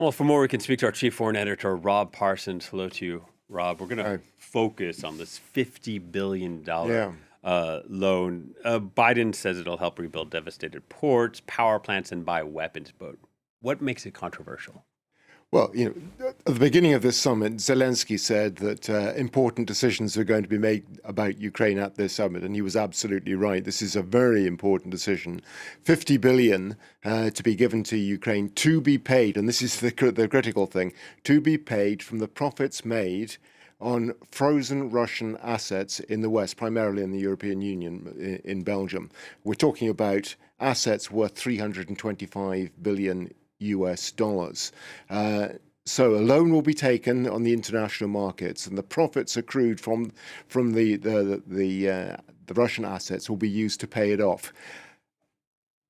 Well, for more, we can speak to our chief foreign editor, Rob Parsons. Hello to you, Rob. We're going to Hi. focus on this $50 billion Yeah. loan. Biden says it'll help rebuild devastated ports, power plants, and buy weapons. But what makes it controversial? Well, at the beginning of this summit, Zelensky said that important decisions are going to be made about Ukraine at this summit, and he was absolutely right. This is a very important decision. 50 billion to be given to Ukraine to be paid, and this is the critical thing, to be paid from the profits made on frozen Russian assets in the West, primarily in the European Union, in Belgium. We're talking about assets worth 325 billion US dollars. So a loan will be taken on the international markets, and the profits accrued from the Russian assets will be used to pay it off.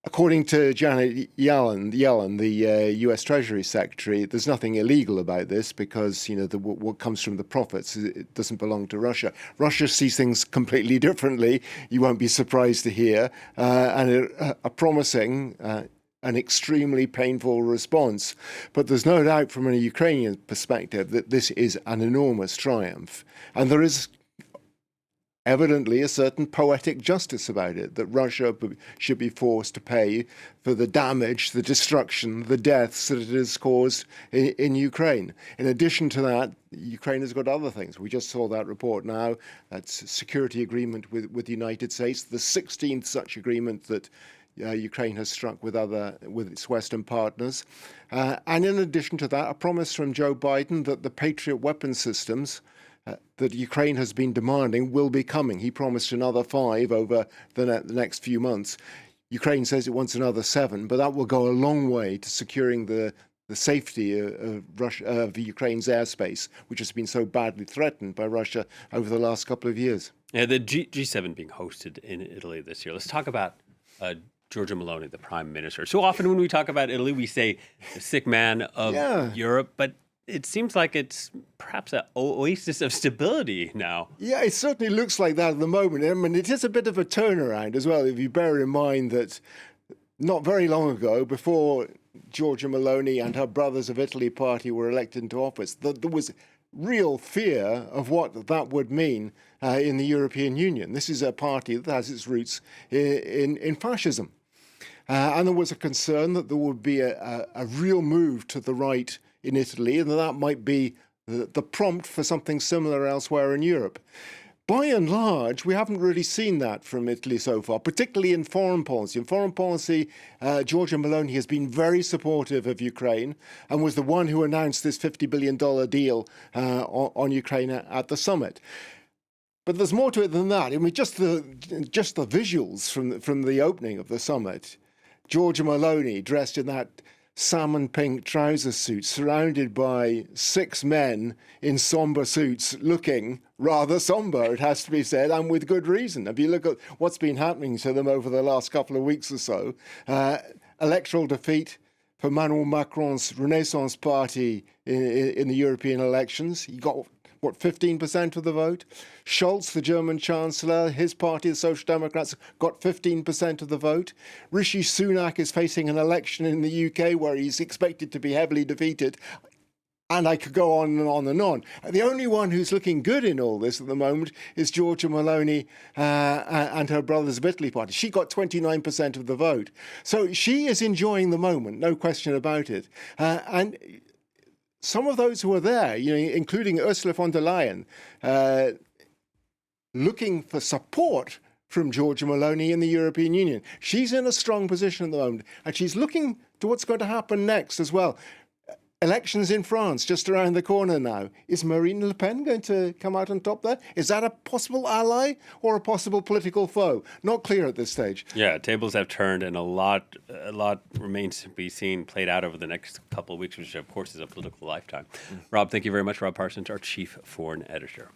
According to Janet Yellen, the U.S. Treasury Secretary, there's nothing illegal about this because what comes from the profits it doesn't belong to Russia. Russia sees things completely differently. You won't be surprised to hear, and are promising an extremely painful response. But there's no doubt from a Ukrainian perspective that this is an enormous triumph. And there is evidently a certain poetic justice about it, that Russia should be forced to pay for the damage, the destruction, the deaths that it has caused in Ukraine. In addition to that, Ukraine has got other things. We just saw that report now. That's a security agreement with the United States, the 16th such agreement that Ukraine has struck with its Western partners. And in addition to that, a promise from Joe Biden that the Patriot weapon systems that Ukraine has been demanding will be coming. He promised another 5 over the next few months. Ukraine says it wants another 7, but that will go a long way to securing the safety of Ukraine's airspace, which has been so badly threatened by Russia over the last couple of years. Yeah, the G7 being hosted in Italy this year. Let's talk about Giorgia Meloni, the prime minister. So often when we talk about Italy, we say the sick man of Europe, but it seems like it's perhaps an oasis of stability now. Yeah, it certainly looks like that at the moment. I mean, it is a bit of a turnaround as well, if you bear in mind that not very long ago, before Giorgia Meloni and her Brothers of Italy party were elected into office, there was real fear of what that would mean in the European Union. This is a party that has its roots in fascism. And there was a concern that there would be a real move to the right in Italy, and that might be the prompt for something similar elsewhere in Europe. By and large, we haven't really seen that from Italy so far, particularly in foreign policy. In foreign policy, Giorgia Meloni has been very supportive of Ukraine and was the one who announced this $50 billion deal on Ukraine at the summit. But there's more to it than that. I mean, just the visuals from the opening of the summit. Giorgia Meloni dressed in that salmon pink trouser suit, surrounded by 6 men in somber suits, looking rather somber, it has to be said, and with good reason. If you look at what's been happening to them over the last couple of weeks or so, electoral defeat for Emmanuel Macron's Renaissance Party in the European elections. He got 15% of the vote. Scholz, the German Chancellor, his party, the Social Democrats, got 15% of the vote. Rishi Sunak is facing an election in the UK where he's expected to be heavily defeated. And I could go on and on and on. The only one who's looking good in all this at the moment is Giorgia Meloni and her Brothers of Italy party. She got 29% of the vote. So she is enjoying the moment, no question about it. And some of those who are there, including Ursula von der Leyen, looking for support from Giorgia Meloni in the European Union. She's in a strong position at the moment, and she's looking to what's going to happen next as well. Elections in France, just around the corner now. Is Marine Le Pen going to come out on top there? Is that a possible ally or a possible political foe? Not clear at this stage. Yeah, tables have turned, and a lot remains to be seen, played out over the next couple of weeks, which of course is a political lifetime. Rob, thank you very much. Rob Parsons, our chief foreign editor.